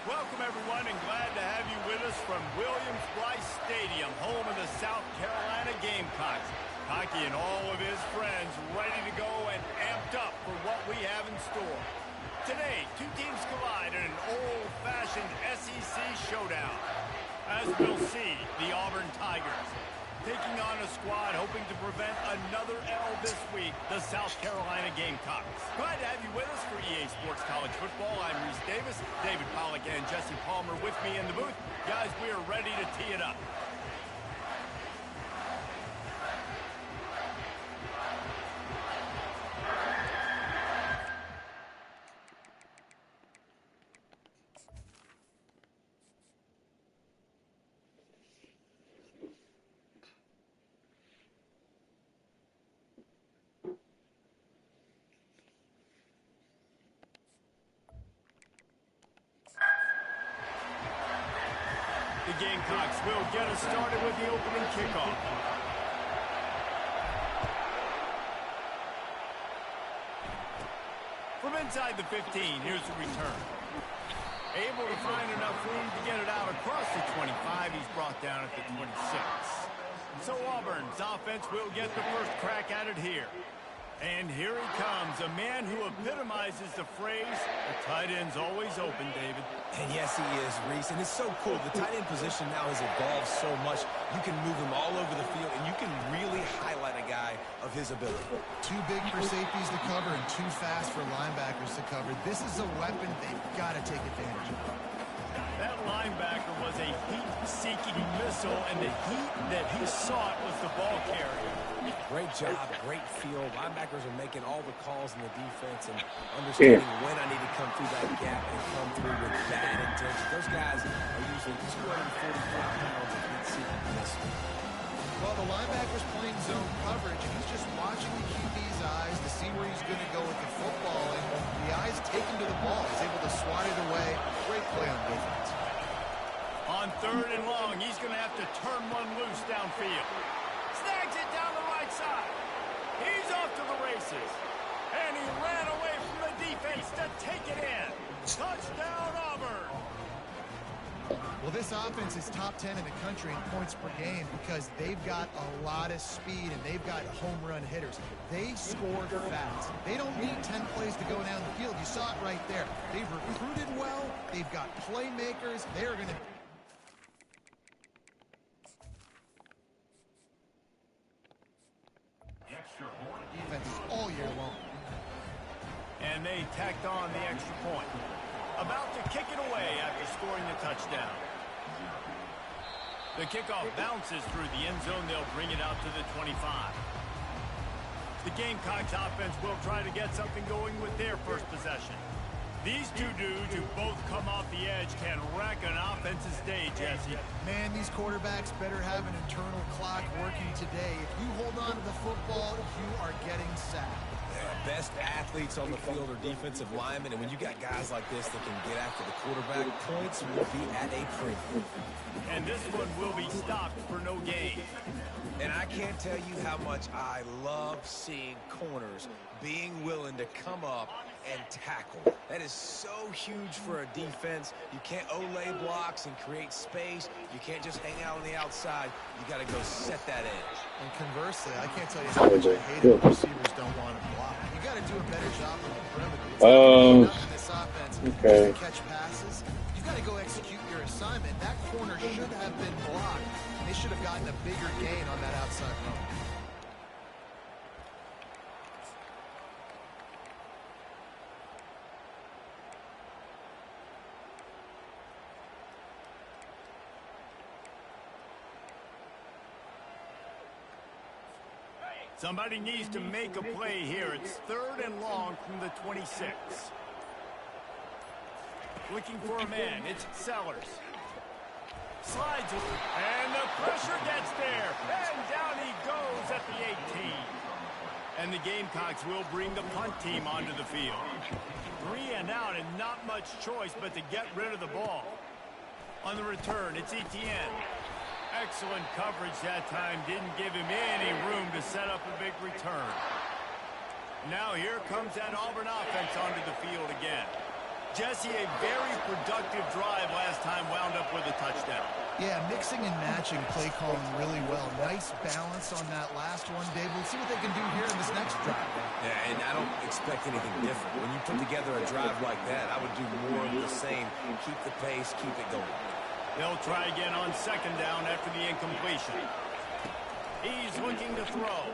Welcome, everyone, and glad to have you with us from Williams-Brice Stadium, home of the South Carolina Gamecocks. Hockey and all of his friends ready to go and amped up for what we have in store. Today, two teams collide in an old-fashioned SEC showdown. As we'll see, the Auburn Tigers taking on a squad hoping to prevent another L this week, the South Carolina Gamecocks. Glad to have you with us for EA Sports College Football. I'm Reese Davis, David Pollack, and Jesse Palmer with me in the booth. Guys, we are ready to tee it up. The Gamecocks will get us started with the opening kickoff. From inside the 15, here's the return. Able to find enough room to get it out across the 25. He's brought down at the 26. So Auburn's offense will get the first crack at it here. And here he comes, a man who epitomizes the phrase, the tight end's always open, David. And yes, he is, Reese. And it's so cool. The tight end position now has evolved so much. You can move him all over the field, and you can really highlight a guy of his ability. Too big for safeties to cover and too fast for linebackers to cover. This is a weapon they've got to take advantage of. That linebacker was a heat-seeking missile, and the heat that he sought was the ball carrier. Great job, great feel. Linebackers are making all the calls in the defense and understanding when I need to come through that gap and come through with bad intention. Those guys are usually 245 pounds of heat-seeking missile. Well, the linebacker's playing zone coverage, and he's just watching the QB's eyes to see where he's going to go with the football, and the eyes take him to the ball. He's able to swat it away. Great play on defense. On 3rd and long, he's going to have to turn one loose downfield. Snags it down the right side. He's off to the races. And he ran away from the defense to take it in. Touchdown, Auburn. Well, this offense is top 10 in the country in points per game because they've got a lot of speed and they've got home run hitters. They score fast. They don't need 10 plays to go down the field. You saw it right there. They've recruited well. They've got playmakers. They're going to... defenses all year long. And they tacked on the extra point. About to kick it away after scoring the touchdown. The kickoff bounces through the end zone. They'll bring it out to the 25. The Gamecocks offense will try to get something going with their first possession. These two dudes who both come off the edge can wreck an offensive day, Jesse. Man, these quarterbacks better have an internal clock working today. If you hold on to the football, you are getting sacked. Best athletes on the field are defensive linemen, and when you got guys like this that can get after the quarterback, points will be at a premium. And this one will be stopped for no gain. And I can't tell you how much I love seeing corners being willing to come up and tackle. That is so huge for a defense. You can't olay blocks and create space. You can't just hang out on the outside. You got to go set that edge. And conversely, I can't tell you how much I hate it when receivers don't want to block. You got to do a better job on the perimeter. It's not in this offense. Okay. To catch passes, you got to go execute your assignment. That corner should have been blocked. They should have gotten a bigger gain on that outside run. Somebody needs to make a play here. It's 3rd and long from the 26. Looking for a man. It's Sellers. Slides it. And the pressure gets there. And down he goes at the 18. And the Gamecocks will bring the punt team onto the field. 3 and out and not much choice but to get rid of the ball. On the return, it's Etienne. Excellent coverage that time. Didn't give him any room to set up a big return. Now here comes that Auburn offense onto the field again. Jesse, a very productive drive last time wound up with a touchdown. Yeah, mixing and matching play calling really well. Nice balance on that last one, Dave. We'll see what they can do here in this next drive. Yeah, and I don't expect anything different. When you put together a drive like that, I would do more of the same. Keep the pace, keep it going. They'll try again on second down after the incompletion. He's looking to throw.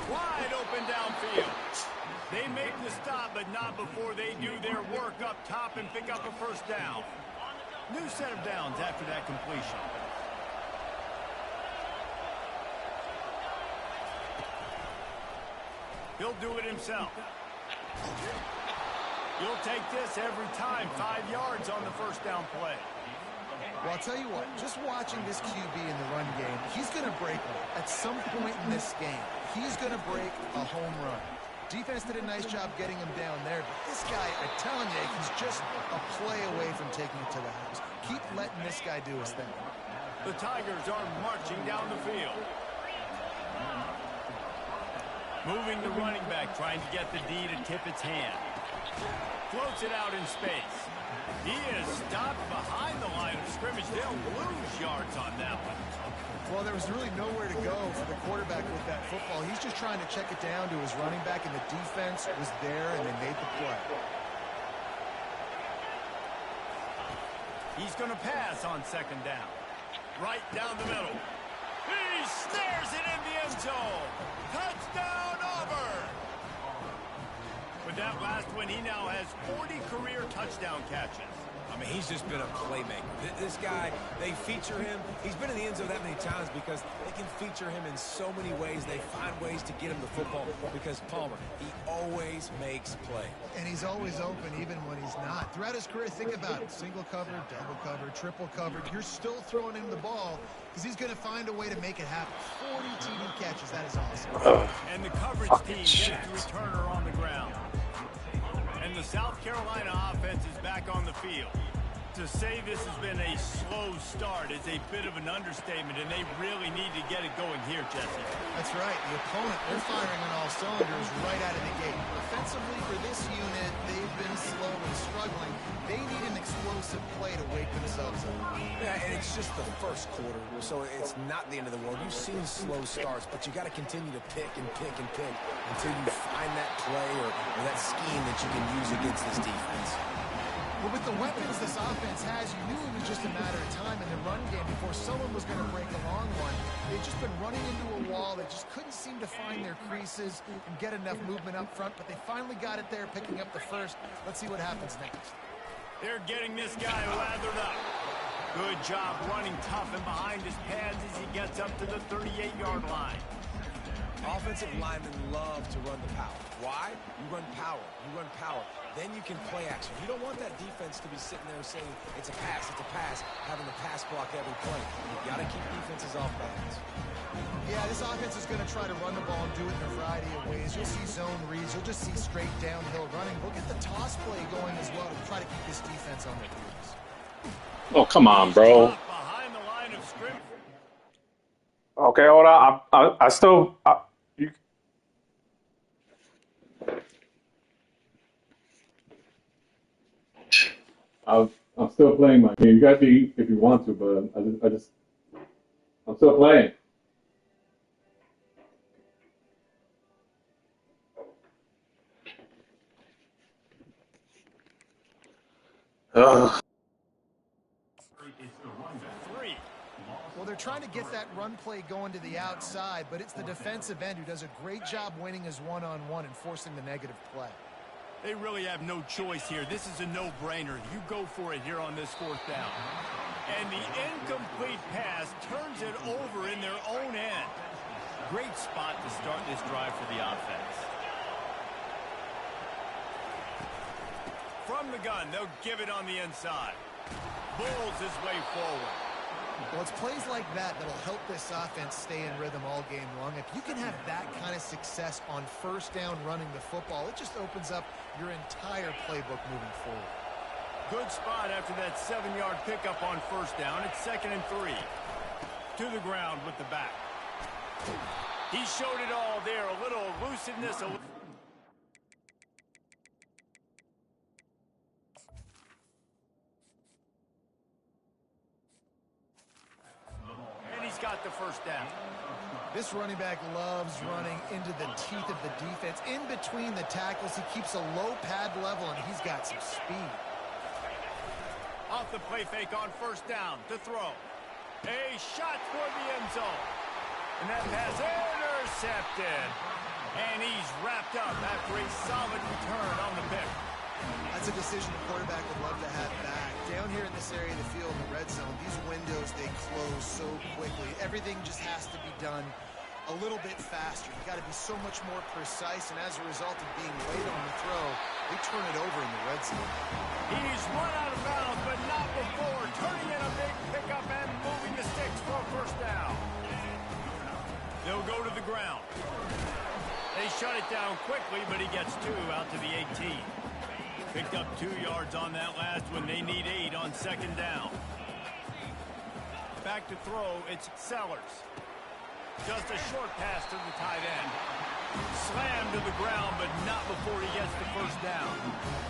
Wide open downfield. They make the stop, but not before they do their work up top and pick up a first down. New set of downs after that completion. He'll do it himself. You'll take this every time. 5 yards on the first down play. Well, I'll tell you what, just watching this QB in the run game, he's going to break one. At some point in this game, he's going to break a home run. Defense did a nice job getting him down there, but this guy, I'm telling you, he's just a play away from taking it to the house. Keep letting this guy do his thing. The Tigers are marching down the field. Moving the running back, trying to get the D to tip its hand. Floats it out in space. He is stopped behind the line of scrimmage. They'll lose yards on that one. Well, there was really nowhere to go for the quarterback with that football. He's just trying to check it down to his running back, and the defense was there, and they made the play. He's going to pass on second down. Right down the middle. He snares it in the end zone. Touchdown, Auburn! With that last one, he now has 40 career touchdown catches. I mean, he's just been a playmaker. This guy, they feature him. He's been in the end zone that many times because they can feature him in so many ways. They find ways to get him the football because Palmer, he always makes play. And he's always open even when he's not. Throughout his career, think about it. Single cover, double cover, triple covered. You're still throwing him the ball because he's going to find a way to make it happen. 40 TD catches. That is awesome. And the coverage team gets the returner on the ground. And the South Carolina offense is back on the field. To say this has been a slow start is a bit of an understatement, and they really need to get it going here, Jesse. That's right. The opponent, they're firing on all cylinders right out of the gate. Offensively for this unit, they've been slow and struggling. They need an explosive play to wake themselves up. Yeah, and it's just the first quarter, so it's not the end of the world. You've seen slow starts, but you got to continue to pick and pick and pick until you find that play or that scheme that you can use against this defense. Well, with the weapons this offense has, you knew it was just a matter of time in the run game before someone was going to break a long one. They've just been running into a wall. They just couldn't seem to find their creases and get enough movement up front, but they finally got it there, picking up the first. Let's see what happens next. They're getting this guy lathered up. Good job running tough and behind his pads as he gets up to the 38-yard line. Offensive linemen love to run the power. Why? You run power. You run power. Then you can play action. You don't want that defense to be sitting there saying, it's a pass, having to pass block every play. You've got to keep defenses off balance. Yeah, this offense is going to try to run the ball and do it in a variety of ways. You'll see zone reads. You'll just see straight downhill running. We'll get the toss play going as well to try to keep this defense on their heels. Oh, come on, bro. Behind the line of scrimmage. Okay, hold on. I'm still playing my game. You guys be if you want to, but I'm still playing. Ugh. Well, they're trying to get that run play going to the outside, but it's the defensive end who does a great job winning his one-on-one and forcing the negative play. They really have no choice here. This is a no-brainer. You go for it here on this fourth down. And the incomplete pass turns it over in their own end. Great spot to start this drive for the offense. From the gun, they'll give it on the inside. Bulls his way forward. Well, it's plays like that that'll help this offense stay in rhythm all game long. If you can have that kind of success on first down running the football, it just opens up your entire playbook moving forward. Good spot after that 7-yard pickup on first down. It's 2nd and 3. To the ground with the back. He showed it all there. A little elusiveness. first down. This running back loves running into the teeth of the defense. In between the tackles, he keeps a low pad level, and he's got some speed. Off the play fake on first down to throw. A shot toward the end zone. And that pass intercepted. And he's wrapped up after a solid return on the pick. That's a decision the quarterback would love to have back. Down here in this area of the field in the red zone, these windows, they close so quickly. Everything just has to be done a little bit faster. You got to be so much more precise, and as a result of being late on the throw, they turn it over in the red zone. He's run out of bounds, but not before turning in a big pickup and moving the sticks for a first down. They'll go to the ground. They shut it down quickly, but he gets 2 out to the 18. Picked up 2 yards on that last one. They need 8 on second down. Back to throw, it's Sellers. Just a short pass to the tight end. Slammed to the ground, but not before he gets the first down.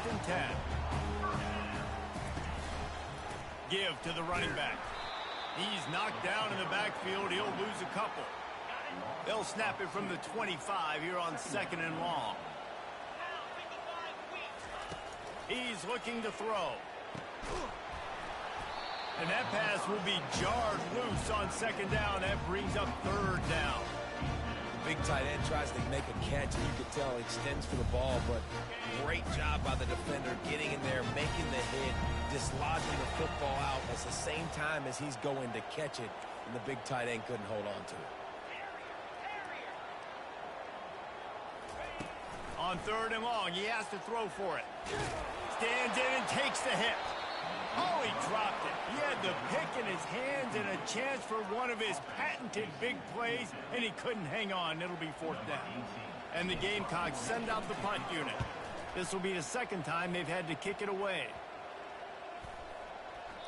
and 10. Give to the running back. He's knocked down in the backfield. He'll lose a couple. They'll snap it from the 25 here on 2nd and long. He's looking to throw. And that pass will be jarred loose on 2nd down. That brings up 3rd down. Big tight end tries to make a catch, and you can tell he extends for the ball, but great job by the defender getting in there, making the hit, dislodging the football out at the same time as he's going to catch it, and the big tight end couldn't hold on to it. On 3rd and long, he has to throw for it. Stands in and takes the hit. Oh, he dropped it. He had the pick in his hands and a chance for one of his patented big plays, and he couldn't hang on. It'll be 4th down. And the Gamecocks send out the punt unit. This will be the 2nd time they've had to kick it away.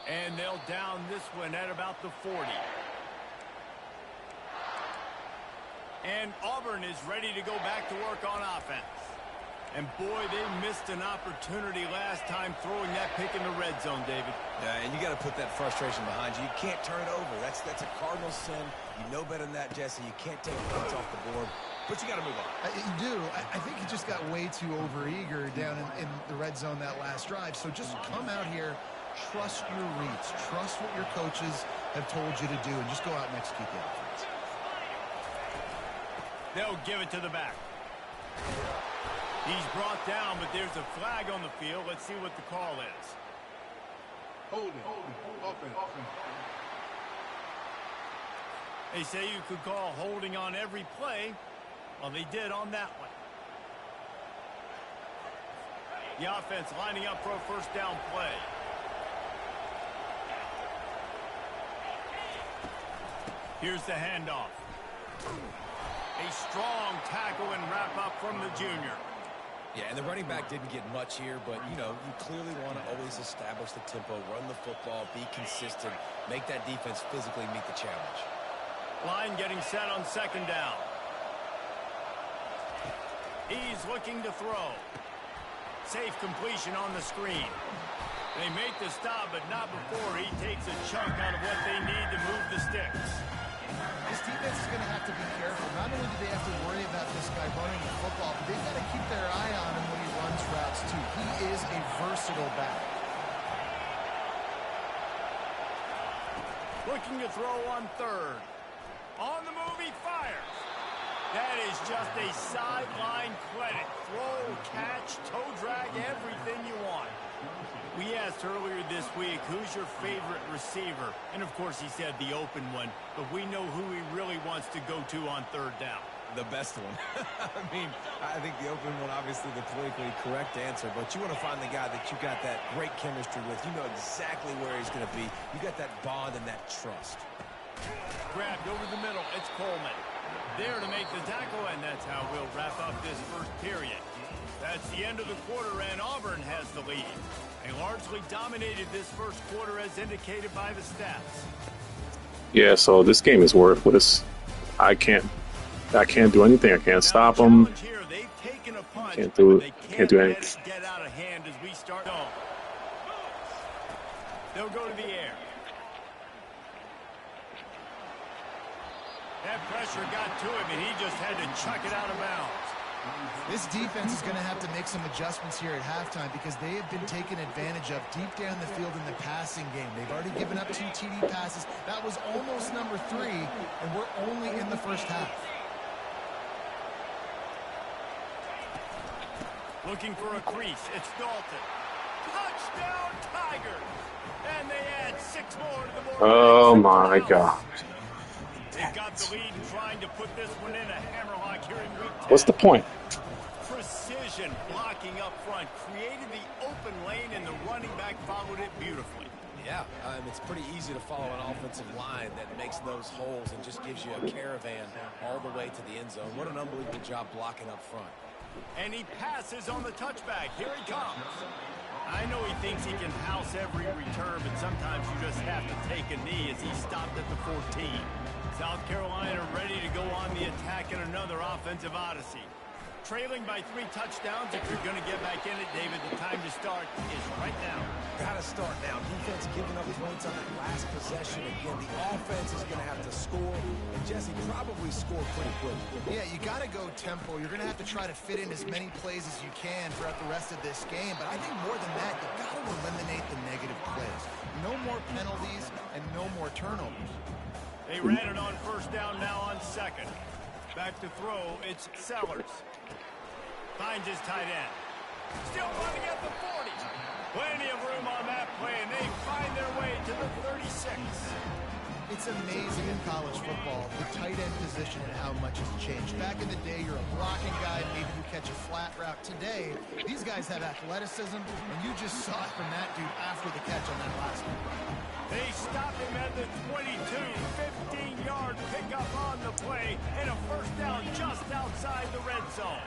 And they'll down this one at about the 40. And Auburn is ready to go back to work on offense. And boy, they missed an opportunity last time throwing that pick in the red zone, David. Yeah, and you got to put that frustration behind you. You can't turn it over. That's a cardinal sin. You know better than that, Jesse. You can't take points off the board, but you got to move on. You do. I think he just got way too overeager down in the red zone that last drive. So just come out here, trust your reads, trust what your coaches have told you to do, and just go out and execute the offense. They'll give it to the back. He's brought down, but there's a flag on the field. Let's see what the call is. Holding. Offense. They say you could call holding on every play. Well, they did on that one. The offense lining up for a 1st down play. Here's the handoff. A strong tackle and wrap up from the junior. Yeah, and the running back didn't get much here, but, you know, you clearly want to always establish the tempo, run the football, be consistent, make that defense physically meet the challenge. Line getting set on 2nd down. He's looking to throw. Safe completion on the screen. They make the stop, but not before he takes a chunk out of what they need to move the sticks. This defense is going to have to be careful. Not only do they have to worry about this guy running the football, but they've got to keep their eye on him when he runs routes, too. He is a versatile back. Looking to throw on 3rd. On the move, he fires. That is just a sideline credit. Throw, catch, toe drag, everything you want. We asked earlier this week, who's your favorite receiver? And, of course, he said the open one. But we know who he really wants to go to on 3rd down. The best one. I mean, I think the open one, obviously the politically correct answer, but you want to find the guy that you got that great chemistry with. You know exactly where he's going to be. You got that bond and that trust. Grabbed over the middle. It's Coleman. There to make the tackle, and that's how we'll wrap up this 1st period. That's the end of the quarter, and Auburn has the lead. They largely dominated this 1st quarter as indicated by the stats. Yeah, so this game is worthless. I can't do anything. I can't stop them. Can't do anything. Get out of hand as we start on. They'll go to the air. That pressure got to him, and he just had to chuck it out of bounds. This defense is going to have to make some adjustments here at halftime because they have been taken advantage of deep down the field in the passing game. They've already given up 2 TD passes. That was almost number 3, and we're only in the 1st half. Looking for a crease. It's Dalton. Touchdown, Tigers! And they add 6 more to the board. Oh, my God. They've got the lead and trying to put this one in a hammerlock here in week 10. What's the point? Precision blocking up front. Created the open lane, and the running back followed it beautifully. Yeah, it's pretty easy to follow an offensive line that makes those holes and just gives you a caravan all the way to the end zone. What an unbelievable job blocking up front. And he passes on the touchback. Here he comes. I know he thinks he can house every return, but sometimes you just have to take a knee as he stopped at the 14. South Carolina ready to go on the attack in another offensive odyssey. Trailing by 3 touchdowns. If you're going to get back in it, David, the time to start is right now. Got to start now. Defense giving up points on that last possession. Again, the offense is going to have to score. And Jesse, probably score pretty quick. Yeah, you got to go tempo. You're going to have to try to fit in as many plays as you can throughout the rest of this game. But I think more than that, you got to eliminate the negative plays. No more penalties and no more turnovers. They ran it on first down, now on second. Back to throw, it's Sellers. Finds his tight end. Still running at the 40. Plenty of room on that play, and they find their way to the 36. It's amazing in college football, the tight end position and how much has changed. Back in the day, you're a blocking guy, maybe you catch a flat route. Today, these guys have athleticism, and you just saw it from that dude after the catch on that last one. They stop him at the 22, 15-yard pickup on the play, and a first down just outside the red zone.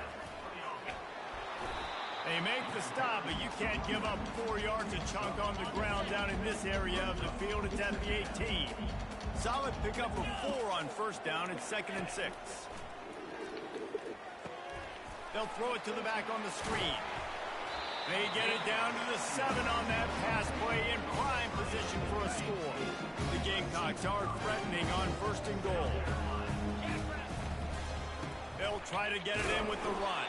They make the stop, but you can't give up 4 yards a chunk on the ground down in this area of the field. It's at the 18. Solid pickup of 4 on first down. It's 2nd and 6. They'll throw it to the back on the screen. They get it down to the 7 on that pass play in prime position for a score. The Gamecocks are threatening on 1st and goal. They'll try to get it in with the run.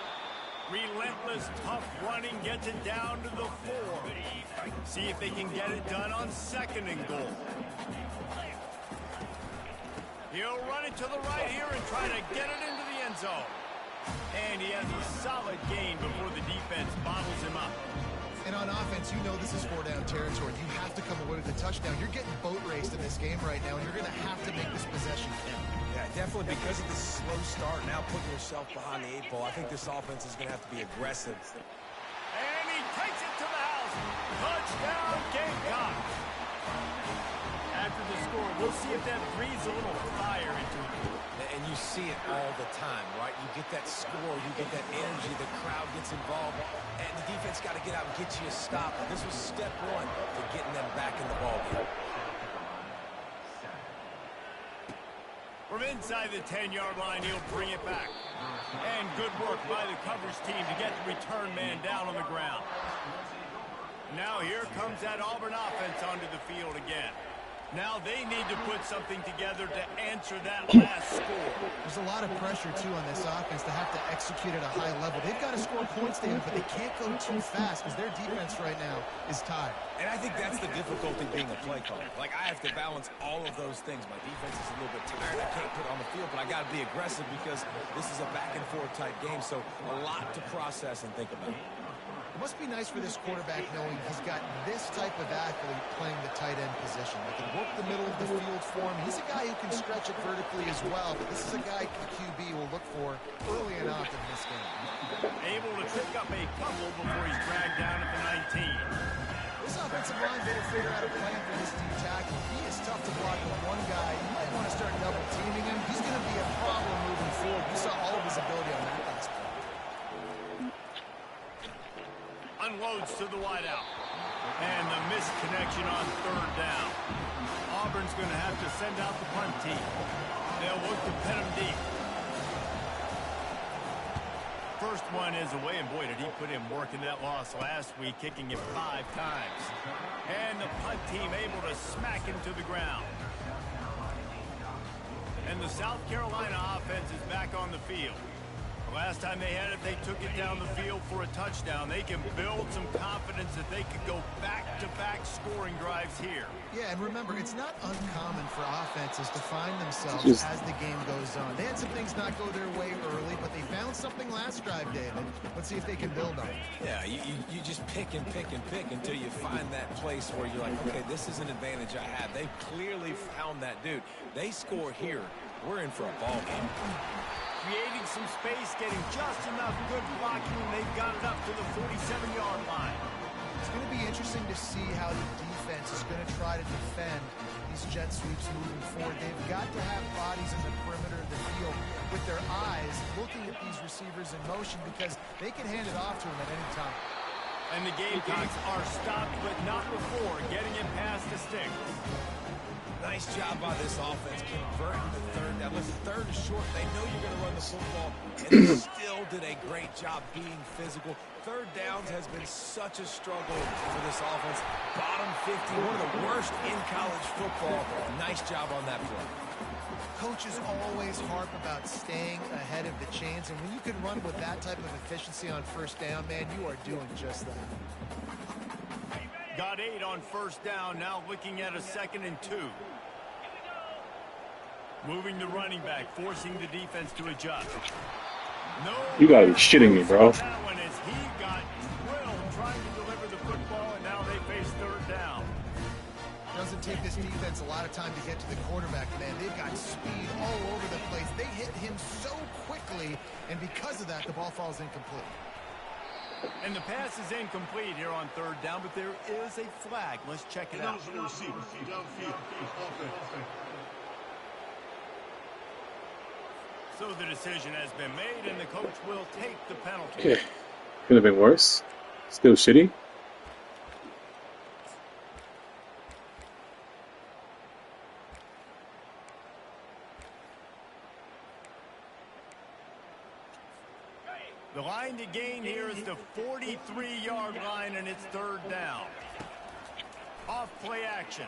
Relentless, tough running gets it down to the 4. See if they can get it done on 2nd and goal. He'll run it to the right here and try to get it into the end zone. And he has a solid gain before the defense bottles him up. And on offense, you know this is 4-down territory. You have to come away with a touchdown. You're getting boat raced in this game right now, and you're going to have to make this possession count. Yeah, definitely because of this slow start, now putting yourself behind the 8 ball. I think this offense is going to have to be aggressive. And he takes it to the house. Touchdown, Gamecocks. After the score, we'll see if that breathes a little fire into it. And you see it all the time, right? You get that score, you get that energy, the crowd gets involved, and the defense got to get out and get you a stop. And this was step 1 to getting them back in the ballgame. From inside the 10-yard line, he'll bring it back. And good work by the coverage team to get the return man down on the ground. Now here comes that Auburn offense onto the field again. Now they need to put something together to answer that last score. There's a lot of pressure, too, on this offense to have to execute at a high level. They've got to score points, David, but they can't go too fast because their defense right now is tired. And I think that's the difficulty being a play caller. Like, I have to balance all of those things. My defense is a little bit tired. I can't put on the field, but I got to be aggressive because this is a back-and-forth type game, so a lot to process and think about. It must be nice for this quarterback knowing he's got this type of athlete playing the tight end position. They can work the middle of the field for him. He's a guy who can stretch it vertically as well, but this is a guy the QB will look for early and often in this game. Able to pick up a couple before he's dragged down at the 19. This offensive line better figure out a plan for this deep tackle. He is tough to block with one guy. You might want to start double teaming him. He's going to be a problem moving forward. You saw all of his ability on that last play. Unloads to the wideout. And the missed connection on 3rd down. Auburn's going to have to send out the punt team. They'll look to pin him deep. First one is away, and boy, did he put in work in that loss last week, kicking it 5 times. And the punt team able to smack him to the ground. And the South Carolina offense is back on the field. Last time they had it, they took it down the field for a touchdown. They can build some confidence that they could go back-to-back scoring drives here. Yeah, and remember, it's not uncommon for offenses to find themselves as the game goes on. They had some things not go their way early, but they found something last drive, David. Let's see if they can build on it. Yeah, you just pick and pick and pick until you find that place where you're like, okay, this is an advantage I have. They clearly found that dude. They score here. We're in for a ball game. Creating some space, getting just enough good blocking, and they've got it up to the 47-yard line. It's going to be interesting to see how the defense is going to try to defend these jet sweeps moving forward. They've got to have bodies in the perimeter of the field with their eyes looking at these receivers in motion because they can hand it off to them at any time. And the Gamecocks are stopped, but not before getting it past the stick. Nice job by this offense converting the third down. Listen, third is short. They know you're going to run the football, and they still did a great job being physical. Third downs has been such a struggle for this offense. Bottom 50, one of the worst in college football. Nice job on that play. Coaches always harp about staying ahead of the chains, and when you can run with that type of efficiency on first down, man, you are doing just that. Got 8 on first down, now looking at a 2nd and 2. Moving the running back, forcing the defense to adjust. No, you gotta be shitting me, bro. That one is he got drilled trying to deliver the football, and now they face third down. Doesn't take this defense a lot of time to get to the quarterback, man. They've got speed all over the place. They hit him so quickly, and because of that, the ball falls incomplete. And the pass is incomplete here on third down, but there is a flag. Let's check it out. So the decision has been made, and the coach will take the penalty. Okay. Could have been worse. Still shitty. The line to gain here is the 43-yard line, and it's third down. Off play action.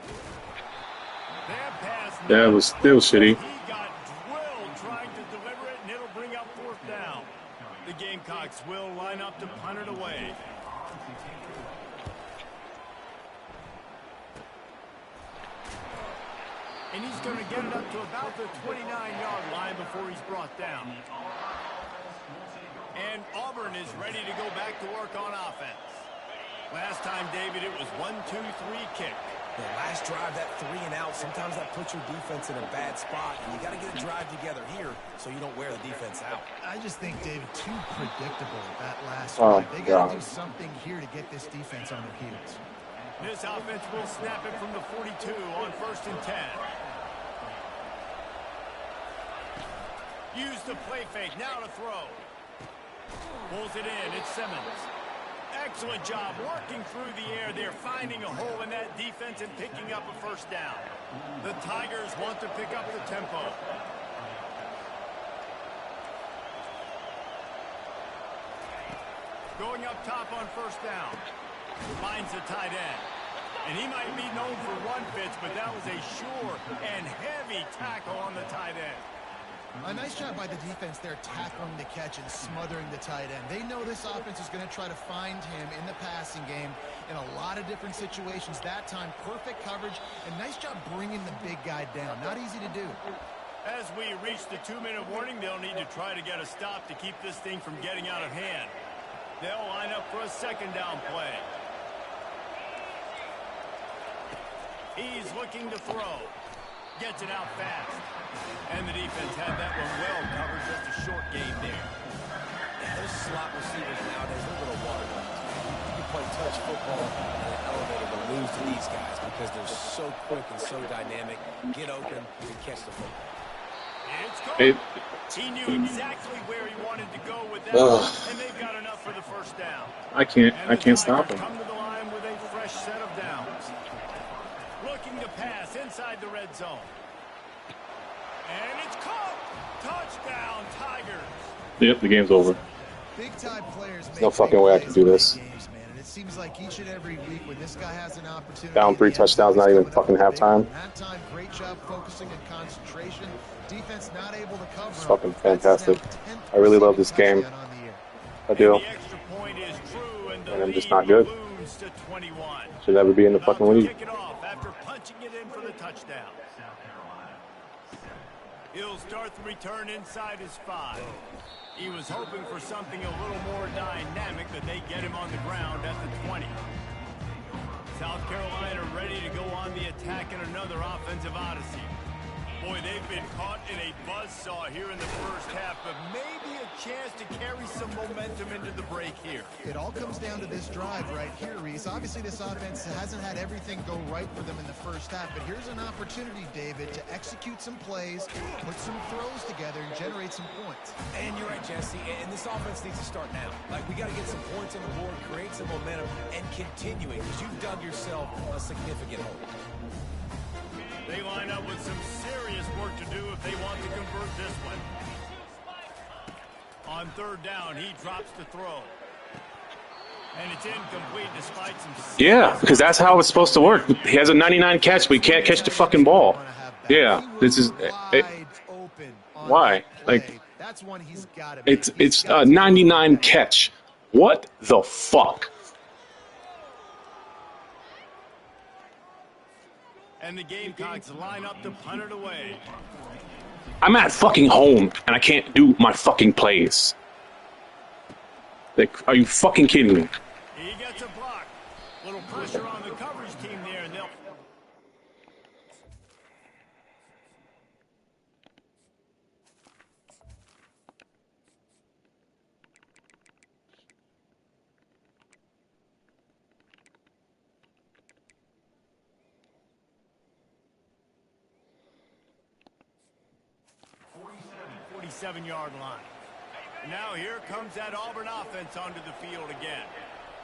That pass. That was still shitty. He got drilled trying to deliver it, and it'll bring up fourth down. The Gamecocks will line up to punt it away. And he's going to get it up to about the 29-yard line before he's brought down. And Auburn is ready to go back to work on offense. Last time, David, it was 1-2-3 kick. Yeah, last drive, that 3 and out, sometimes that puts your defense in a bad spot, and you got to get a drive together here so you don't wear the defense out. I just think, David, too predictable that last drive. They got to do something here to get this defense on their heels. This offense will snap it from the 42 on 1st and 10. Use the play fake, now to throw. Pulls it in, it's Simmons. Excellent job working through the air. They're finding a hole in that defense and picking up a first down. The Tigers want to pick up the tempo. Going up top on first down. Finds the tight end. And he might be known for run fits, but that was a sure and heavy tackle on the tight end. A nice job by the defense there, tackling the catch and smothering the tight end. They know this offense is going to try to find him in the passing game in a lot of different situations. That time, perfect coverage, and nice job bringing the big guy down. Not easy to do. As we reach the 2-minute warning, they'll need to try to get a stop to keep this thing from getting out of hand. They'll line up for a second down play. He's looking to throw. Gets it out fast. And the defense had that one well covered. Just a short gain there. Yeah, those slot receivers nowadays, they're a little waterlogged. You can play touch football in an elevator but lose to these guys because they're so quick and so dynamic. Get open and catch the football. It's gone. He knew exactly where he wanted to go with that one, and they've got enough for the first down. I can't stop him. Come to the line with a fresh set of downs. Looking to pass inside the red zone. And it's caught. Touchdown, Tigers. Yep, the game's over. Big time players make No fucking way I can do this. Games, man. And it seems like each and every week when this guy has an opportunity. Down 3 touchdowns, not even fucking halftime. Halftime, great job focusing and concentration. Defense not able to cover. It's fucking fantastic. I really love this game. I do. And I'm just not good. Should never be in the fucking league. After punching it in for the touchdown. He'll start the return inside his 5. He was hoping for something a little more dynamic, but they get him on the ground at the 20. South Carolina ready to go on the attack in another offensive odyssey. Boy, they've been caught in a buzzsaw here in the first half, but maybe a chance to carry some momentum into the break here. It all comes down to this drive right here, Reese. Obviously, this offense hasn't had everything go right for them in the first half, but here's an opportunity, David, to execute some plays, put some throws together, and generate some points. And you're right, Jesse, and this offense needs to start now. Like, we got to get some points on the board, create some momentum, and continue it, because you've dug yourself a significant hole. They line up with some serious work to do if they want to convert this one. On third down, he drops the throw. And it's incomplete despite some... Yeah, because that's how it's supposed to work. He has a 99 catch, but he can't catch the fucking ball. Yeah, this is... why? Like, that's one he's got. It's a 99 catch. What the fuck? And the Gamecocks line up to punt it away. I'm at fucking home, and I can't do my fucking plays. Like, are you fucking kidding me? He gets a block. Little pressure on the coverage team there, and they'll... ...47-yard line. Now here comes that Auburn offense onto the field again.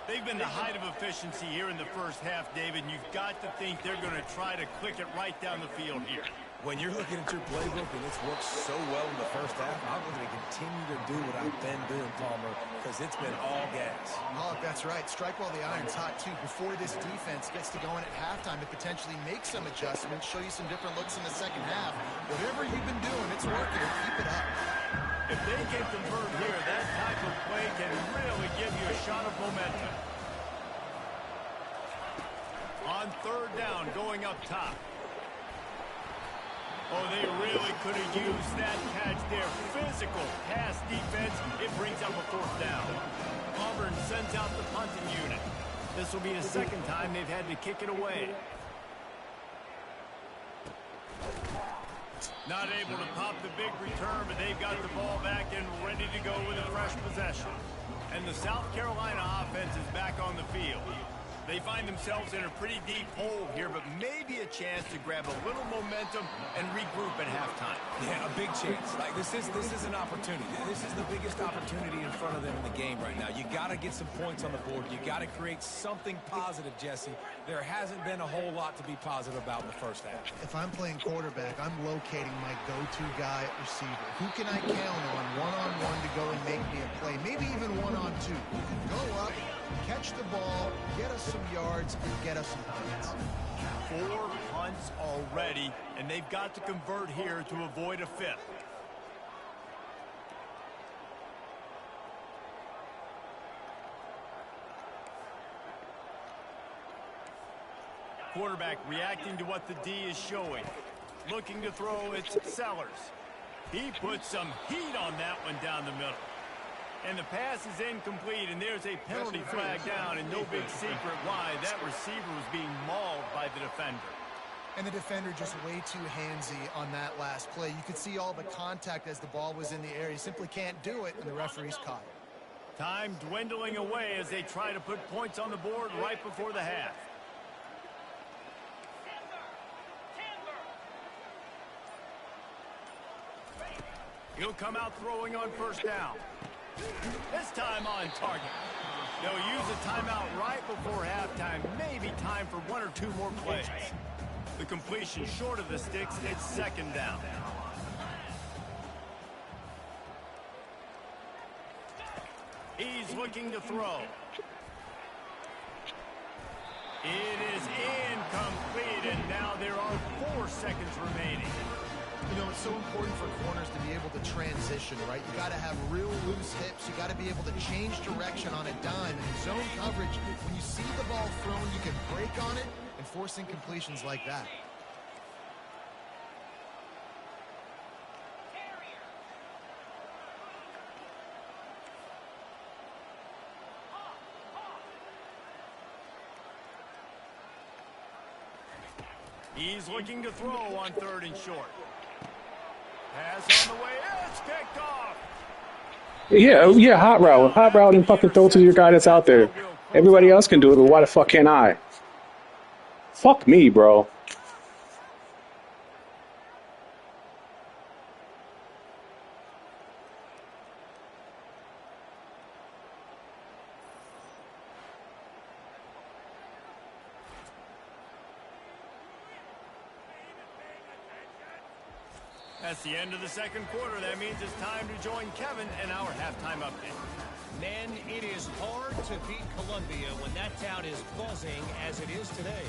They've been the height of efficiency here in the first half, David, and you've got to think they're going to try to click it right down the field here. When you're looking at your playbook and it's worked so well in the first half, I'm going to continue to do what I've been doing, Palmer, because it's been all gas. Oh, that's right. Strike while the iron's hot, too, before this defense gets to going at halftime to potentially make some adjustments, show you some different looks in the second half. Whatever you've been doing, it's working. Keep it up. If they can convert here, that type of play can really give you a shot of momentum. On third down, going up top. Oh, they really could have used that catch there. Physical pass defense. It brings up a fourth down. Auburn sends out the punting unit. This will be the second time they've had to kick it away. Not able to pop the big return, but they've got the ball back and ready to go with a fresh possession. And the South Carolina offense is back on the field. They find themselves in a pretty deep hole here, but maybe a chance to grab a little momentum and regroup at halftime. Yeah, a big chance. Like, this is an opportunity. This is the biggest opportunity in front of them in the game right now. You got to get some points on the board. You got to create something positive, Jesse. There hasn't been a whole lot to be positive about in the first half. If I'm playing quarterback, I'm locating my go-to guy at receiver. Who can I count on one-on-one to go and make me a play? Maybe even one-on-two. Go up, catch the ball, get us some yards, and get us some points. 4 punts already, and they've got to convert here to avoid a fifth. Quarterback reacting to what the D is showing. Looking to throw, it's Sellers. He puts some heat on that one down the middle. And the pass is incomplete, and there's a penalty flag down, and no big secret why. That receiver was being mauled by the defender. And the defender just way too handsy on that last play. You could see all the contact as the ball was in the air. He simply can't do it, and the referee's caught it. Time dwindling away as they try to put points on the board right before the half. He'll come out throwing on first down. This time on target. They'll use a timeout right before halftime. Maybe time for 1 or 2 more plays. The completion short of the sticks. It's second down. He's looking to throw. It is incomplete, and now there are 4 seconds remaining. You know, it's so important for corners to be able to transition, right? You got to have real loose hips. You got to be able to change direction on a dime. And in zone coverage, when you see the ball thrown, you can break on it and force incompletions like that. He's looking to throw on third and short. Pass on the way. It's picked off. Yeah, hot route. Hot route and fucking throw to your guy that's out there. Everybody else can do it, but why the fuck can't I? Fuck me, bro. That's the end of the second quarter. That means it's time to join Kevin in our halftime update. Men, it is hard to beat Columbia when that town is buzzing as it is today.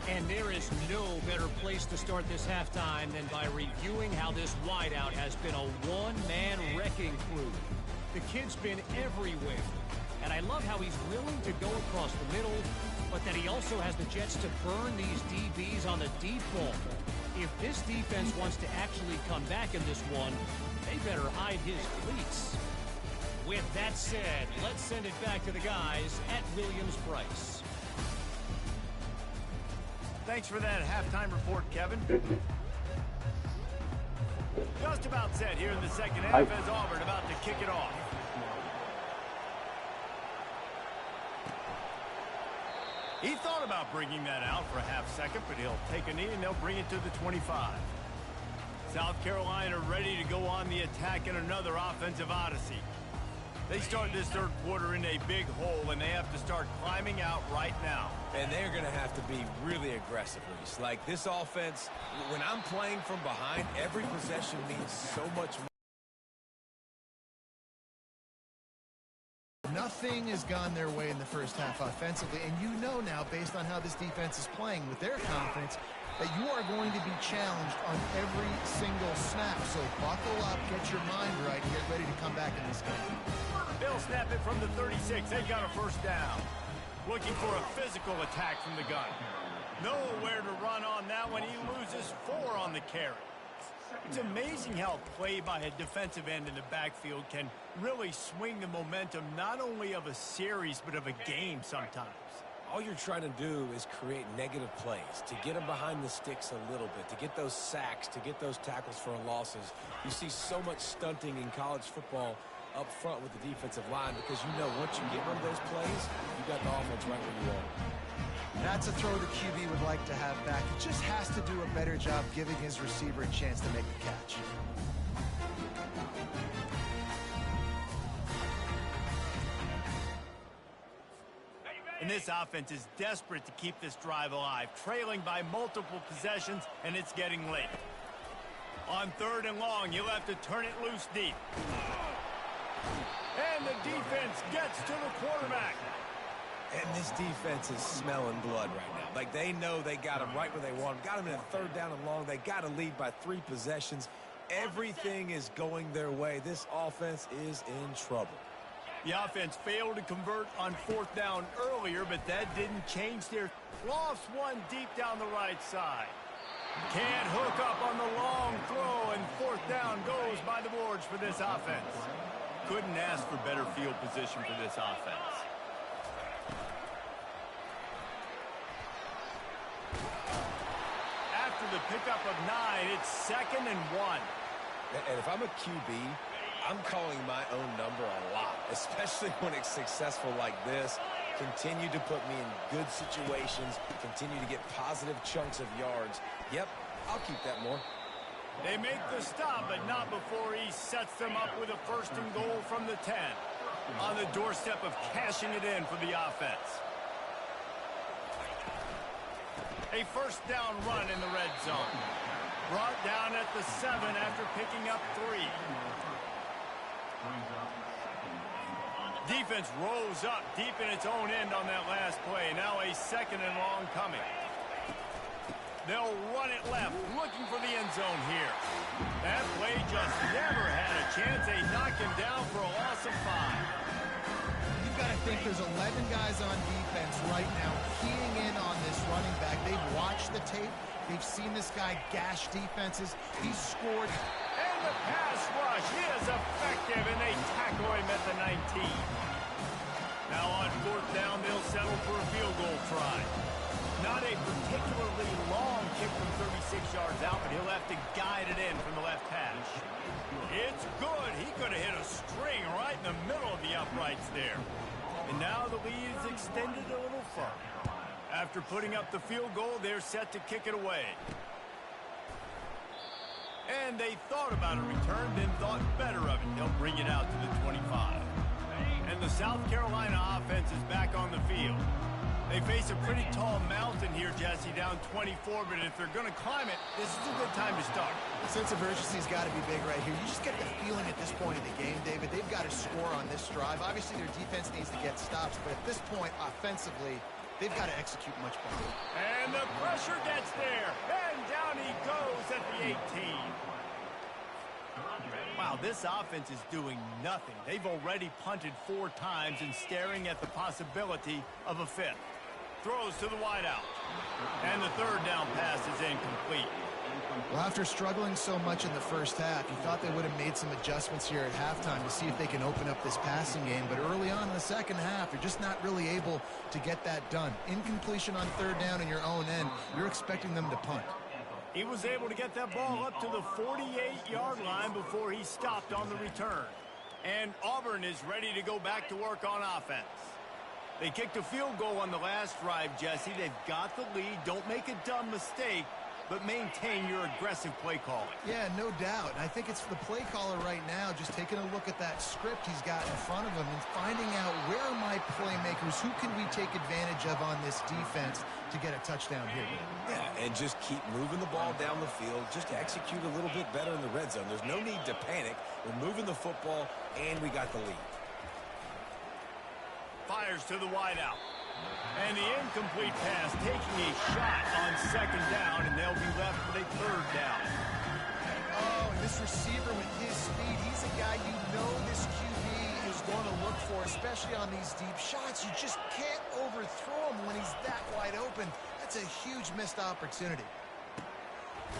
And there is no better place to start this halftime than by reviewing how this wideout has been a one-man wrecking crew. The kid's been everywhere. And I love how he's willing to go across the middle, but that he also has the jets to burn these DBs on the deep ball. If this defense wants to actually come back in this one, they better hide his cleats. With that said, let's send it back to the guys at Williams-Brice. Thanks for that halftime report, Kevin. Just about set here in the second half as Auburn about to kick it off. He thought about bringing that out for a half second, but he'll take a knee and they'll bring it to the 25. South Carolina ready to go on the attack in another offensive odyssey. They start this third quarter in a big hole, and they have to start climbing out right now. And they're going to have to be really aggressive, Reese. Like, this offense, when I'm playing from behind, every possession means so much more. Nothing has gone their way in the first half offensively, and you know now, based on how this defense is playing with their confidence, that you are going to be challenged on every single snap. So buckle up, get your mind right, and get ready to come back in this game. They'll snap it from the 36. They've got a first down. Looking for a physical attack from the gun. Nowhere to run on that one. He loses 4 on the carry. It's amazing how play by a defensive end in the backfield can really swing the momentum not only of a series but of a game sometimes. All you're trying to do is create negative plays, to get them behind the sticks a little bit, to get those sacks, to get those tackles for losses. You see so much stunting in college football up front with the defensive line because you know once you get one of those plays, you got the offense right where you are. That's a throw the QB would like to have back. He just has to do a better job giving his receiver a chance to make the catch. And this offense is desperate to keep this drive alive, trailing by multiple possessions, and it's getting late. On 3rd and long, you'll have to turn it loose deep. And the defense gets to the quarterback. And this defense is smelling blood right now. Like, they know they got him right where they want him. Got him in a 3rd down and long. They got to lead by 3 possessions. Everything is going their way. This offense is in trouble. The offense failed to convert on 4th down earlier, but that didn't change their lofts one deep down the right side. Can't hook up on the long throw, and 4th down goes by the boards for this offense. Couldn't ask for better field position for this offense. After the pickup of 9, it's 2nd and 1. And if I'm a QB, I'm calling my own number a lot, especially when it's successful like this. Continue to put me in good situations, continue to get positive chunks of yards. Yep, I'll keep that more. They make the stop, but not before he sets them up with a 1st and goal from the 10. On the doorstep of cashing it in for the offense. A 1st down run in the red zone. Brought down at the 7 after picking up 3. Defense rose up deep in its own end on that last play. Now a 2nd and long coming. They'll run it left, looking for the end zone here. That play just never had a chance. They knock him down for a loss of 5. You've got to think there's 11 guys on defense right now keying in on this running back. They've watched the tape. They've seen this guy gash defenses. He's scored. And the pass rush is effective, and they tackle him at the 19. Now on 4th down, they'll settle for a field goal try. Not a particularly long kick from 36 yards out, but he'll have to guide it in from the left hash. It's good. He could have hit a string right in the middle of the uprights there. And now the lead is extended a little further. After putting up the field goal, they're set to kick it away. And they thought about a return, then thought better of it. They'll bring it out to the 25. And the South Carolina offense is back on the field. They face a pretty tall mountain here, Jesse, down 24, but if they're going to climb it, this is a good time to start. The sense of urgency's got to be big right here. You just get the feeling at this point in the game, David, they've got to score on this drive. Obviously, their defense needs to get stops, but at this point, offensively, they've got to execute much better. And the pressure gets there, and down he goes at the 18. Wow, this offense is doing nothing. They've already punted 4 times and staring at the possibility of a 5th. Throws to the wideout. And the 3rd down pass is incomplete. Well, after struggling so much in the first half, you thought they would have made some adjustments here at halftime to see if they can open up this passing game. But early on in the second half, you're just not really able to get that done. Incompletion on 3rd down in your own end, you're expecting them to punt. He was able to get that ball up to the 48-yard line before he stopped on the return. And Auburn is ready to go back to work on offense. They kicked a field goal on the last drive, Jesse. They've got the lead. Don't make a dumb mistake, but maintain your aggressive play calling. Yeah, no doubt. And I think it's the play caller right now just taking a look at that script he's got in front of him and finding out where are my playmakers, who can we take advantage of on this defense to get a touchdown here. Yeah, and just keep moving the ball down the field. Just execute a little bit better in the red zone. There's no need to panic. We're moving the football, and we got the lead. Fires to the wideout. And the incomplete pass taking a shot on 2nd down, and they'll be left with a 3rd down. Oh, and this receiver with his speed, he's a guy you know this QB is going to look for, especially on these deep shots. You just can't overthrow him when he's that wide open. That's a huge missed opportunity.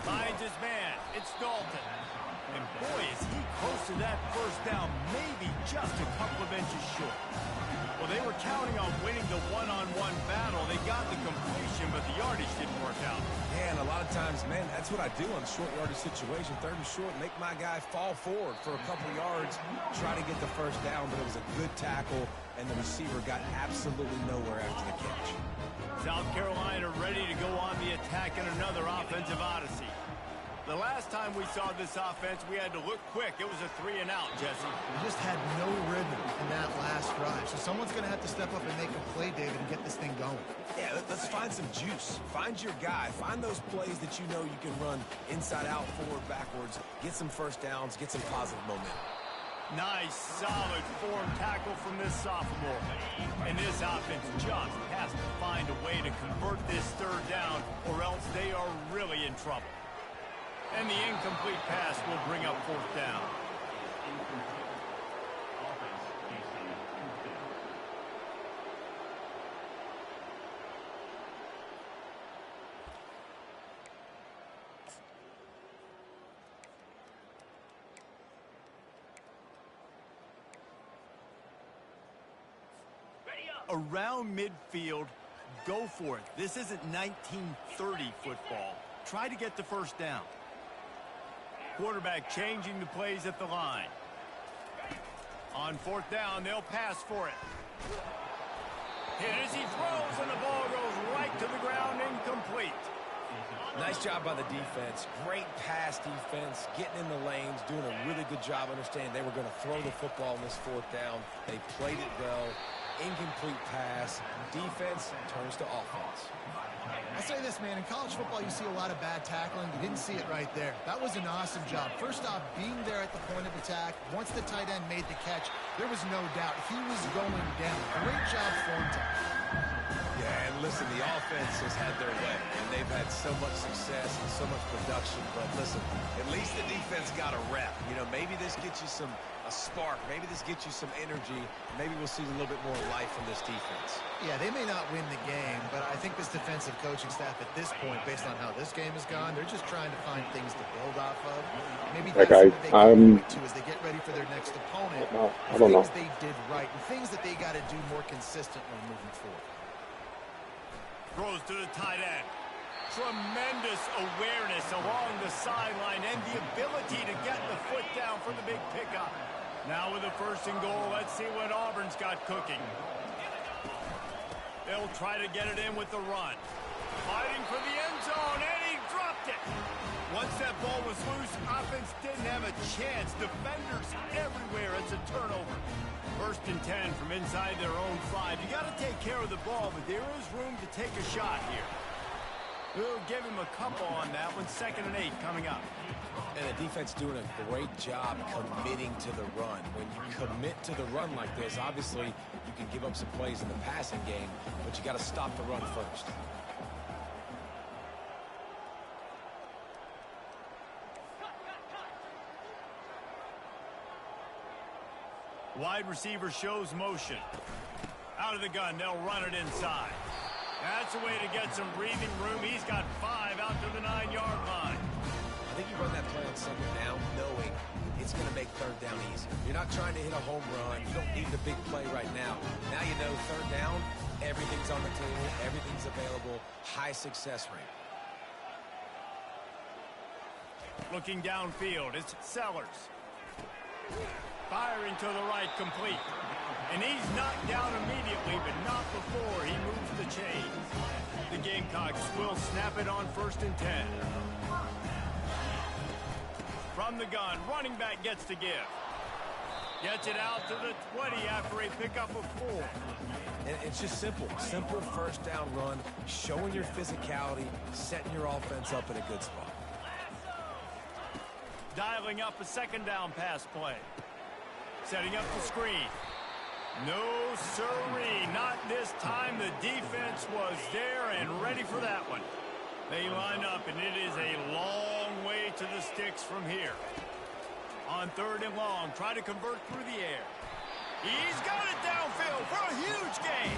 Finds his man. It's Dalton. And boy, is he close to that 1st down, maybe just a couple of inches short. Well, they were counting on winning the one-on-one battle. They got the completion, but the yardage didn't work out. Yeah, and a lot of times, man, that's what I do on short yardage situation. 3rd and short, make my guy fall forward for a couple yards, try to get the 1st down, but it was a good tackle, and the receiver got absolutely nowhere after the catch. South Carolina ready to go on the attack in another offensive odyssey. The last time we saw this offense, we had to look quick. It was a 3-and-out, Jesse. We just had no rhythm in that last drive. So someone's going to have to step up and make a play, David, and get this thing going. Yeah, let's find some juice. Find your guy. Find those plays that you know you can run inside out, forward, backwards. Get some 1st downs. Get some positive momentum. Nice, solid form tackle from this sophomore. And this offense just has to find a way to convert this 3rd down, or else they are really in trouble. And the incomplete pass will bring up 4th down. Around midfield, go for it. This isn't 1930 football. Try to get the 1st down. Quarterback changing the plays at the line. On 4th down, they'll pass for it. Hit as he throws, and the ball goes right to the ground, incomplete. Nice job by the defense. Great pass defense, getting in the lanes, doing a really good job understanding they were going to throw the football in this 4th down. They played it well. Incomplete pass. Defense turns to offense. I'll say this, man. In college football, you see a lot of bad tackling. You didn't see it right there. That was an awesome job. First off, being there at the point of attack. Once the tight end made the catch, there was no doubt he was going down. Great job form tackle. Yeah, and listen, the offense has had their way, and they've had so much success and so much production. But listen, at least the defense got a rep. You know, maybe this gets you a spark. Maybe this gets you some energy. Maybe we'll see a little bit more life from this defense. Yeah, they may not win the game, but I think this defensive coaching staff at this point, based on how this game has gone, they're just trying to find things to build off of. Maybe that's what they can point to as they get ready for their next opponent. I don't know. Things they did right and things that they got to do more consistently moving forward. Throws to the tight end. Tremendous awareness along the sideline and the ability to get the foot down for the big pickup. Now with a 1st and goal, let's see what Auburn's got cooking. They'll try to get it in with the run. Fighting for the end zone, and he dropped it. Once that ball was loose, offense didn't have a chance. Defenders everywhere. It's a turnover. 1st and 10 from inside their own 5. You got to take care of the ball, but there is room to take a shot here. We'll give him a couple on that one. 2nd and 8 coming up. And the defense doing a great job committing to the run. When you commit to the run like this, obviously you can give up some plays in the passing game, but you got to stop the run first. Wide receiver shows motion. Out of the gun, they'll run it inside. That's a way to get some breathing room. He's got 5 out to the 9-yard line. I think you run that play on 2nd down knowing it's going to make 3rd down easier. You're not trying to hit a home run. You don't need the big play right now. Now you know 3rd down, everything's on the table, everything's available, high success rate. Looking downfield, it's Sellers. Firing to the right, complete. And he's knocked down immediately, but not before he moves the chains. The Gamecocks will snap it on 1st and 10. From the gun, running back gets to give. Gets it out to the 20 after a pickup of 4. And it's just simple. Simple 1st down run, showing your physicality, setting your offense up in a good spot. Dialing up a 2nd down pass play. Setting up the screen. No siree, not this time. The defense was there and ready for that one. They line up, and it is a long way to the sticks from here. On 3rd and long, try to convert through the air. He's got it downfield for a huge gain.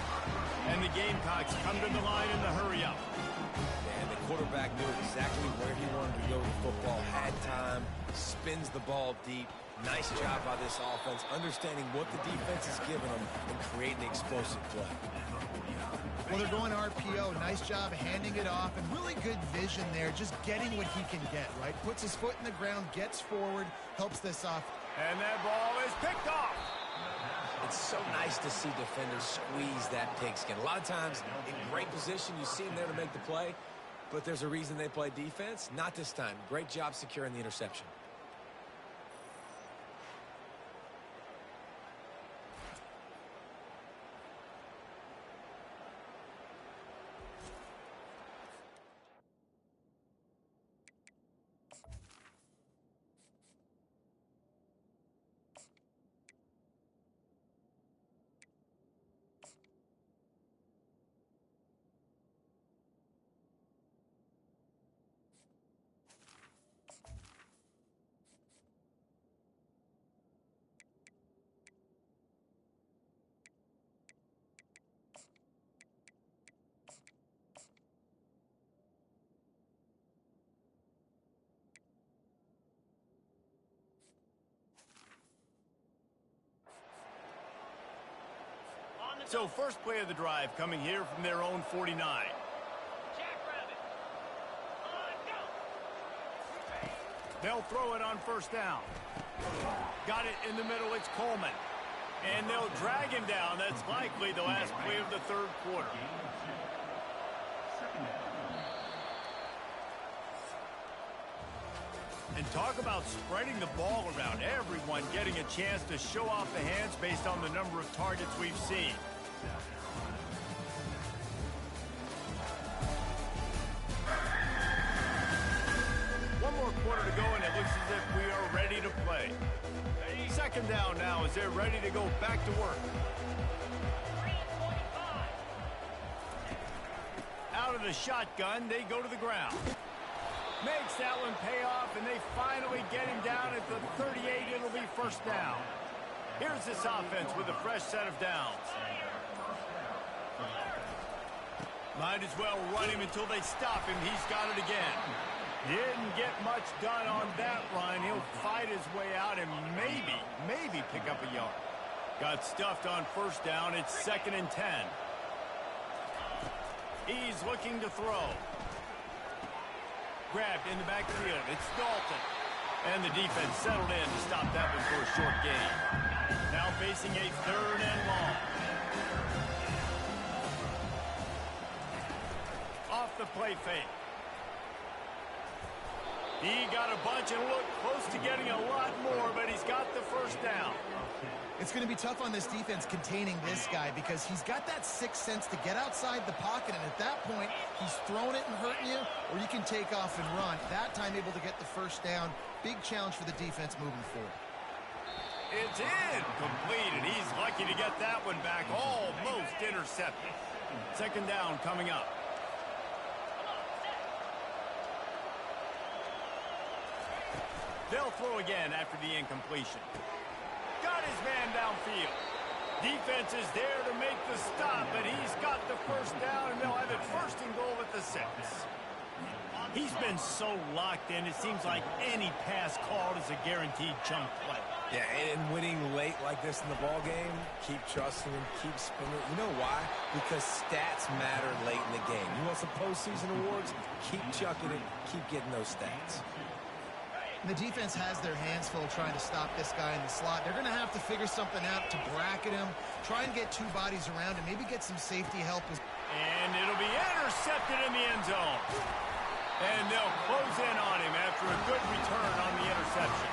And the Gamecocks come to the line in the hurry up. And the quarterback knew exactly where he wanted to go with the football, had time, spins the ball deep. Nice job by this offense, understanding what the defense is giving them and creating explosive play. Well, they're going RPO. Nice job handing it off, and really good vision there, just getting what he can get, right? Puts his foot in the ground, gets forward, helps this off. And that ball is picked off. It's so nice to see defenders squeeze that pigskin. A lot of times, in great position, you see them there to make the play, but there's a reason they play defense. Not this time. Great job securing the interception. So 1st play of the drive coming here from their own 49. They'll throw it on 1st down. Got it in the middle, it's Coleman. And they'll drag him down. That's likely the last play of the 3rd quarter. And talk about spreading the ball around. Everyone getting a chance to show off the hands based on the number of targets we've seen. One more quarter to go, and it looks as if we are ready to play. 2nd down now as they're ready to go back to work. Out of the shotgun, they go to the ground. Makes that one pay off, and they finally get him down at the 38. It'll be 1st down. Here's this offense with a fresh set of downs. Might as well run him until they stop him. He's got it again. Didn't get much done on that run. He'll fight his way out and maybe pick up a yard. Got stuffed on 1st down. It's 2nd and 10. He's looking to throw. Grabbed in the backfield. It's Dalton. And the defense settled in to stop that one for a short gain. Now facing a 3rd and long. Off the play fake. He got a bunch and looked close to getting a lot more, but he's got the first down. It's going to be tough on this defense containing this guy because he's got that sixth sense to get outside the pocket, and at that point, he's throwing it and hurting you, or you can take off and run. That time able to get the first down. Big challenge for the defense moving forward. It's in. Completed. He's lucky to get that one back. Almost intercepted. 2nd down coming up. They'll throw again after the incompletion. Got his man downfield. Defense is there to make the stop, but he's got the first down, and they'll have it 1st and goal at the 6. He's been so locked in, it seems like any pass called is a guaranteed chunk play. Yeah, and winning late like this in the ball game, keep trusting him, keep spinning. You know why? Because stats matter late in the game. You want some postseason awards? Keep chucking it, keep getting those stats. The defense has their hands full trying to stop this guy in the slot. They're going to have to figure something out to bracket him, try and get 2 bodies around him, maybe get some safety help. And it'll be intercepted in the end zone. And they'll close in on him after a good return on the interception.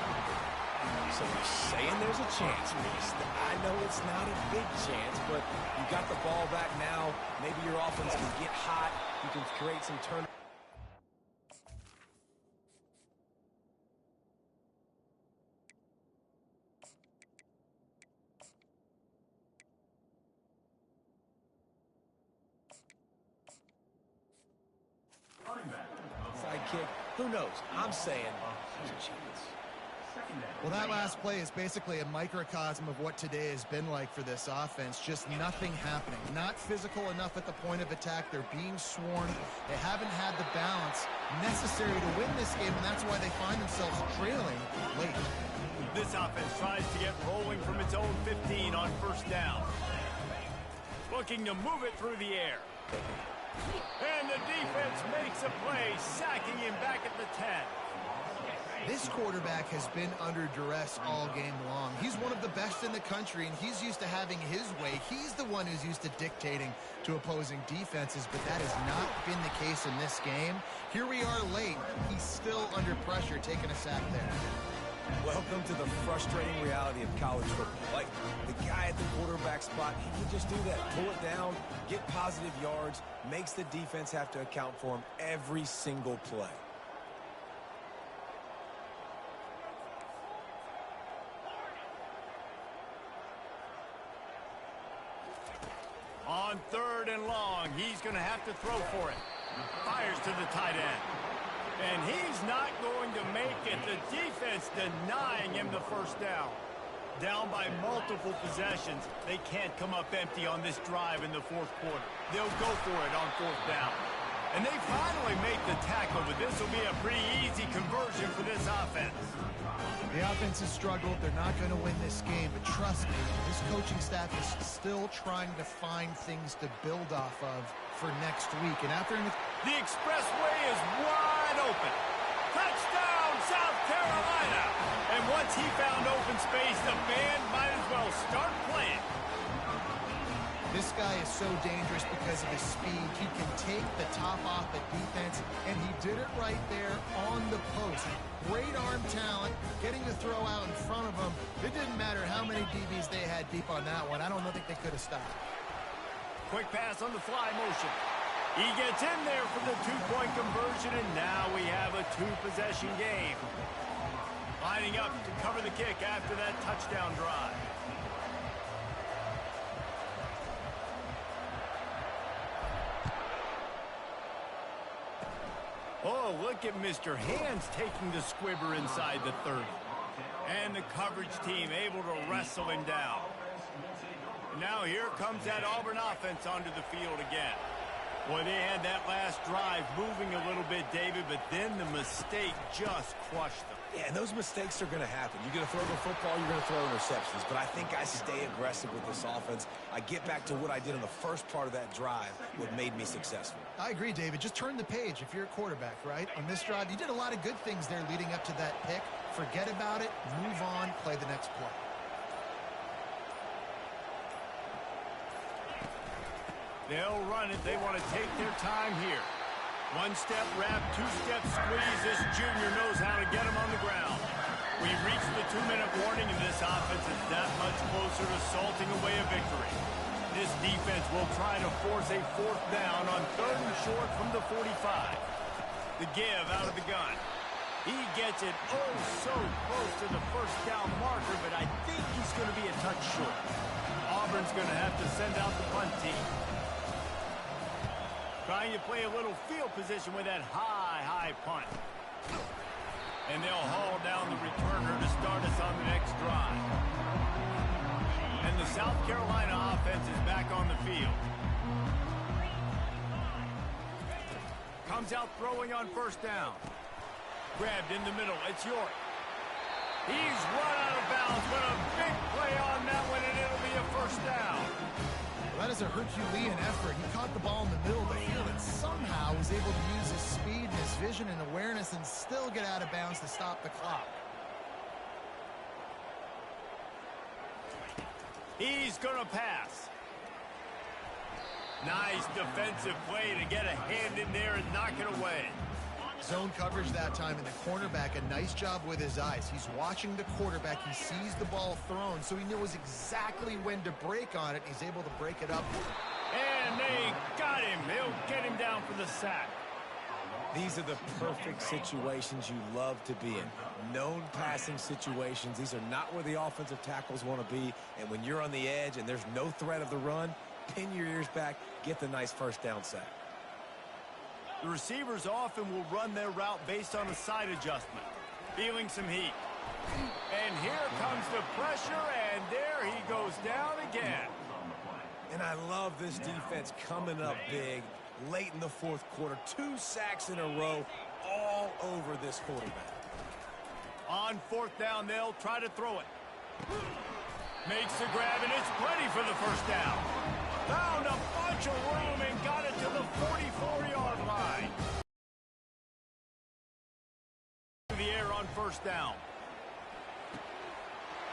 So you're saying there's a chance, Beast. I know it's not a big chance, but you got the ball back now. Maybe your offense can get hot. You can create some turn. Sidekick. Who knows? I'm saying there's a chance. Well, that last play is basically a microcosm of what today has been like for this offense. Just nothing happening. Not physical enough at the point of attack. They're being swarmed. They haven't had the balance necessary to win this game, and that's why they find themselves trailing late. This offense tries to get rolling from its own 15 on 1st down. Looking to move it through the air. And the defense makes a play, sacking him back at the 10. This quarterback has been under duress all game long. He's one of the best in the country, and he's used to having his way. He's the one who's used to dictating to opposing defenses, but that has not been the case in this game. Here we are late. He's still under pressure, taking a sack there. Welcome to the frustrating reality of college football. Like, the guy at the quarterback spot, he can just do that. Pull it down, get positive yards, makes the defense have to account for him every single play. On 3rd and long, he's going to have to throw for it. Fires to the tight end. And he's not going to make it. The defense denying him the first down. Down by multiple possessions. They can't come up empty on this drive in the 4th quarter. They'll go for it on 4th down. And they finally make the tackle, but this will be a pretty easy conversion for this offense. The offense has struggled. They're not going to win this game, but trust me, this coaching staff is still trying to find things to build off of for next week. And after the expressway is wide open. Touchdown, South Carolina! And once he found open space, the band might as well start playing. This guy is so dangerous because of his speed. He can take the top off the defense, and he did it right there on the post. Great arm talent, getting the throw out in front of him. It didn't matter how many DBs they had deep on that one. I don't think they could have stopped. Quick pass on the fly motion. He gets in there for the 2-point conversion, and now we have a 2-possession game. Lining up to cover the kick after that touchdown drive. Oh, look at Mr. Hands taking the squibber inside the 30. And the coverage team able to wrestle him down. Now here comes that Auburn offense onto the field again. Well, they had that last drive moving a little bit, David, but then the mistake just crushed them. Yeah, and those mistakes are going to happen. You're going to throw the football, you're going to throw interceptions. But I think I stay aggressive with this offense. I get back to what I did in the first part of that drive, what made me successful. I agree, David. Just turn the page if you're a quarterback, right? On this drive, you did a lot of good things there leading up to that pick. Forget about it, move on, play the next play. They'll run it. They want to take their time here. One-step wrap, two-step squeeze. This junior knows how to get him on the ground. We've reached the 2-minute warning, and this offense is that much closer to salting away a victory. This defense will try to force a 4th down on 3rd and short from the 45. The give out of the gun. He gets it so close to the 1st down marker, but I think he's going to be a touch short. Auburn's going to have to send out the punt team. Trying to play a little field position with that high punt. And they'll haul down the returner to start us on the next drive. And the South Carolina offense is back on the field. Comes out throwing on 1st down. Grabbed in the middle. It's York. He's run out of bounds, but a big play on that one, and it'll be a 1st down. That is a Herculean effort. He caught the ball in the middle of the field and somehow was able to use his speed and his vision and awareness and still get out of bounds to stop the clock. He's going to pass. Nice defensive play to get a hand in there and knock it away. Zone coverage that time, and the cornerback, a nice job with his eyes. He's watching the quarterback. He sees the ball thrown, so he knows exactly when to break on it. He's able to break it up. And they got him. They'll get him down for the sack. These are the perfect situations you love to be in. Known passing situations. These are not where the offensive tackles want to be. And when you're on the edge and there's no threat of the run, pin your ears back, get the nice 1st down sack. The receivers often will run their route based on a side adjustment. Feeling some heat. And here comes the pressure, and there he goes down again. And I love this defense coming up big late in the 4th quarter. 2 sacks in a row all over this quarterback. On 4th down, they'll try to throw it. Makes the grab, and it's plenty for the 1st down. Found a bunch of room and got it to the 44-yard line. The air on 1st down.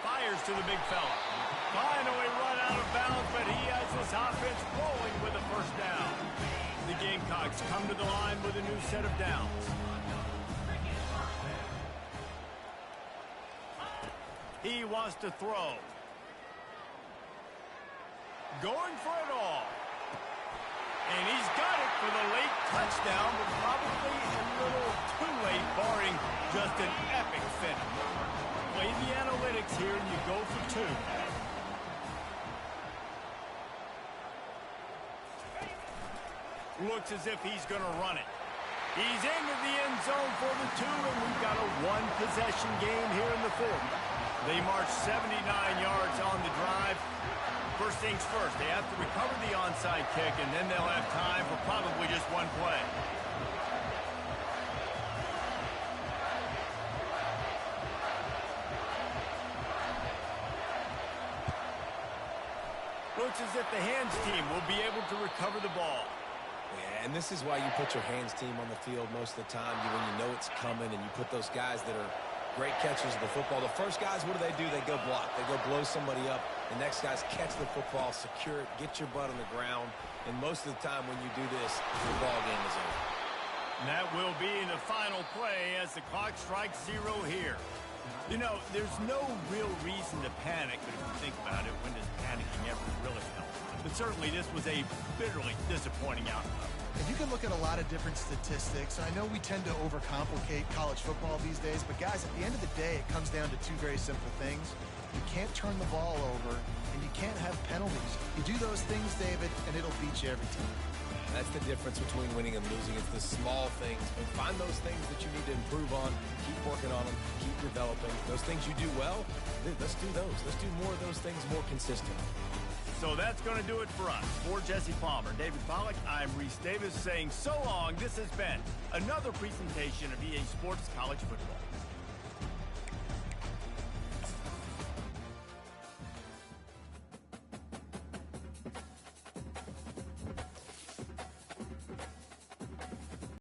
Fires to the big fella. Finally run out of bounds, but he has this offense rolling with a 1st down. The Gamecocks come to the line with a new set of downs. He wants to throw. Going for it all. And he's got it for the late touchdown, but probably a little too late, barring just an epic finish. Play the analytics here, and you go for 2. Looks as if he's going to run it. He's into the end zone for the 2, and we've got a 1-possession game here in the 4th. They march 79 yards on the drive. First things first, they have to recover the onside kick, and then they'll have time for probably just 1 play. Looks as if the hands team will be able to recover the ball. Yeah, and this is why you put your hands team on the field most of the time, when you know it's coming, and you put those guys that are great catchers of the football. The first guys, what do? They go block. They go blow somebody up. The next guys catch the football, secure it, get your butt on the ground. And most of the time when you do this, the ball game is over. And that will be the final play as the clock strikes 0 here. You know, there's no real reason to panic, but if you think about it, when does panicking ever really help? But certainly this was a bitterly disappointing outcome. And you can look at a lot of different statistics. I know we tend to overcomplicate college football these days, but guys, at the end of the day, it comes down to 2 very simple things. You can't turn the ball over, and you can't have penalties. You do those things, David, and it'll beat you every time. That's the difference between winning and losing. It's the small things. And find those things that you need to improve on. Keep working on them. Keep developing. Those things you do well, let's do those. Let's do more of those things more consistently. So that's going to do it for us. For Jesse Palmer, David Pollack, I'm Reese Davis saying so long. This has been another presentation of EA Sports College Football.